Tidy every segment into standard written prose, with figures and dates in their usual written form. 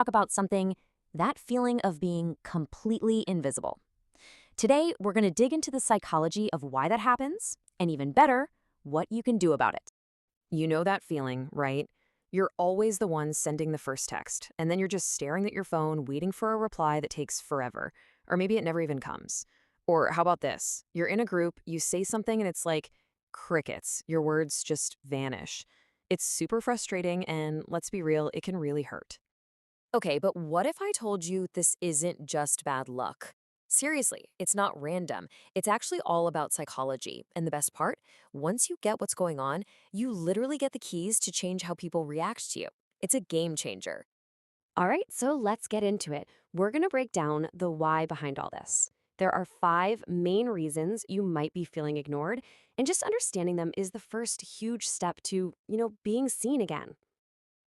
talk about something, that feeling of being completely invisible. Today, we're going to dig into the psychology of why that happens, and even better, what you can do about it. You know that feeling, right? You're always the one sending the first text, and then you're just staring at your phone, waiting for a reply that takes forever. Or maybe it never even comes. Or how about this? You're in a group, you say something, and it's like crickets. Your words just vanish. It's super frustrating, and let's be real, it can really hurt. Okay, but what if I told you this isn't just bad luck? Seriously, it's not random. It's actually all about psychology. And the best part, once you get what's going on, you literally get the keys to change how people react to you. It's a game changer. All right, so let's get into it. We're going to break down the why behind all this. There are 5 main reasons you might be feeling ignored, and just understanding them is the first huge step to, being seen again.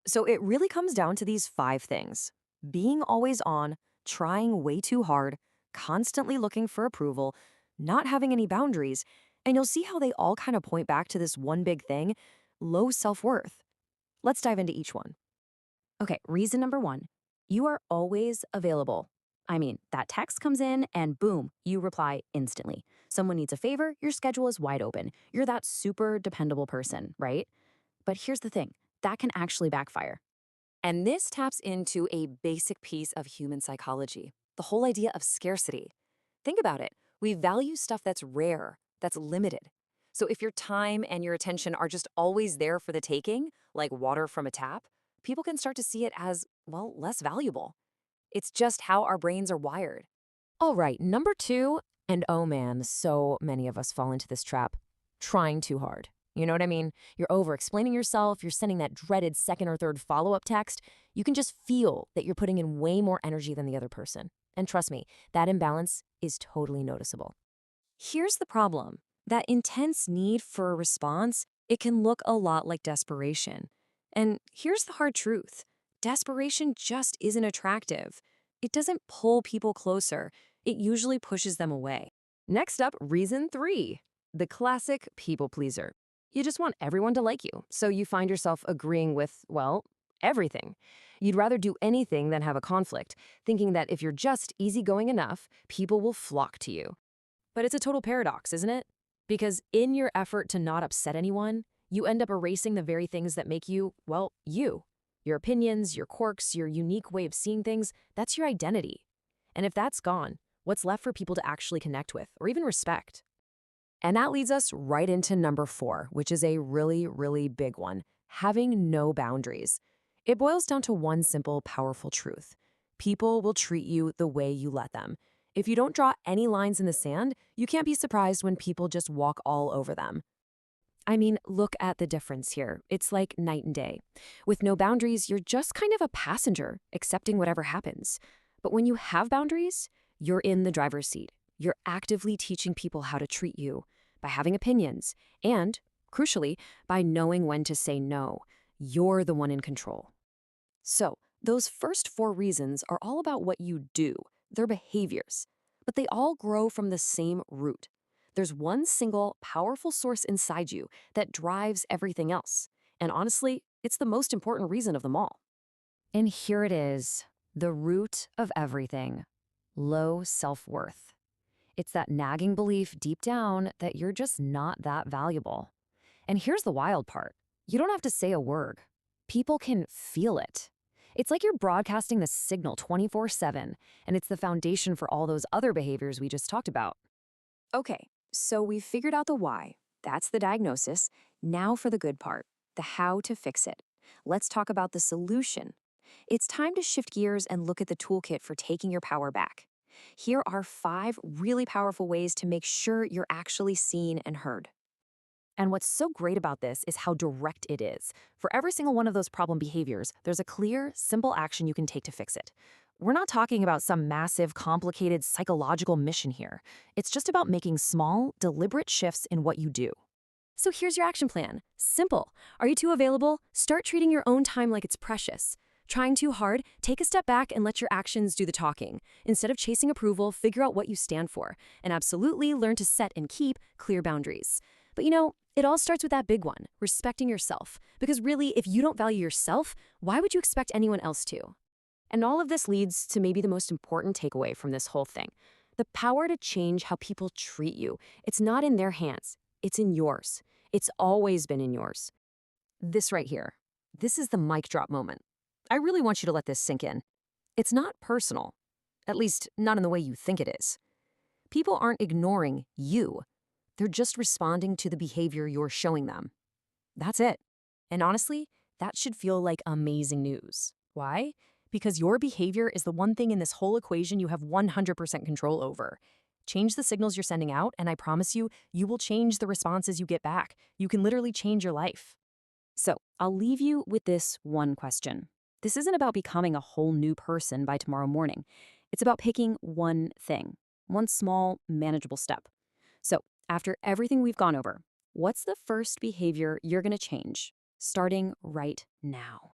So it really comes down to these 5 things: being always on, trying way too hard, constantly looking for approval, not having any boundaries, and you'll see how they all kind of point back to this one big thing: low self worth. Let's dive into each one. Okay, reason number 1, you are always available. I mean, that text comes in and boom, you reply instantly. Someone needs a favor, your schedule is wide open. You're that super dependable person, right? But here's the thing, that can actually backfire. And this taps into a basic piece of human psychology, the whole idea of scarcity. Think about it. We value stuff that's rare, that's limited. So if your time and your attention are just always there for the taking, like water from a tap, people can start to see it as, well, less valuable. It's just how our brains are wired. All right, number 2, and oh man, so many of us fall into this trap: trying too hard. You know what I mean? You're over explaining yourself, you're sending that dreaded second or third follow up text. You can just feel that you're putting in way more energy than the other person. And trust me, that imbalance is totally noticeable. Here's the problem. That intense need for a response, it can look a lot like desperation. And here's the hard truth. Desperation just isn't attractive. It doesn't pull people closer. It usually pushes them away. Next up, reason 3: the classic people pleaser. You just want everyone to like you, so you find yourself agreeing with, well, everything. You'd rather do anything than have a conflict, thinking that if you're just easygoing enough, people will flock to you. But it's a total paradox, isn't it? Because in your effort to not upset anyone, you end up erasing the very things that make you, well, you. Your opinions, your quirks, your unique way of seeing things, that's your identity. And if that's gone, what's left for people to actually connect with or even respect? And that leads us right into number 4, which is a really, really big one: having no boundaries. It boils down to one simple, powerful truth: people will treat you the way you let them. If you don't draw any lines in the sand, you can't be surprised when people just walk all over them. I mean, look at the difference here. It's like night and day. With no boundaries, you're just kind of a passenger, accepting whatever happens. But when you have boundaries, you're in the driver's seat. You're actively teaching people how to treat you by having opinions and, crucially, by knowing when to say no. You're the one in control. So, those first 4 reasons are all about what you do, their behaviors, but they all grow from the same root. There's one single, powerful source inside you that drives everything else. And honestly, it's the most important reason of them all. And here it is, the root of everything: low self worth. It's that nagging belief deep down that you're just not that valuable. And here's the wild part: you don't have to say a word. People can feel it. It's like you're broadcasting the signal 24/7, and it's the foundation for all those other behaviors we just talked about. Okay, so we've figured out the why. That's the diagnosis. Now for the good part, the how to fix it. Let's talk about the solution. It's time to shift gears and look at the toolkit for taking your power back. Here are 5 really powerful ways to make sure you're actually seen and heard. And what's so great about this is how direct it is. For every single one of those problem behaviors, there's a clear, simple action you can take to fix it. We're not talking about some massive, complicated psychological mission here. It's just about making small, deliberate shifts in what you do. So here's your action plan. Simple. Are you too available? Start treating your own time like it's precious. Trying too hard? Take a step back and let your actions do the talking. Instead of chasing approval, figure out what you stand for. And absolutely learn to set and keep clear boundaries. But it all starts with that big one: respecting yourself. Because really, if you don't value yourself, why would you expect anyone else to? And all of this leads to maybe the most important takeaway from this whole thing. The power to change how people treat you. It's not in their hands, it's in yours. It's always been in yours. This right here, this is the mic drop moment. I really want you to let this sink in. It's not personal, at least not in the way you think it is. People aren't ignoring you. They're just responding to the behavior you're showing them. That's it. And honestly, that should feel like amazing news. Why? Because your behavior is the one thing in this whole equation you have 100% control over. Change the signals you're sending out, and I promise you, you will change the responses you get back. You can literally change your life. So, I'll leave you with this one question. This isn't about becoming a whole new person by tomorrow morning. It's about picking one thing, one small, manageable step. So, after everything we've gone over, what's the first behavior you're going to change, starting right now?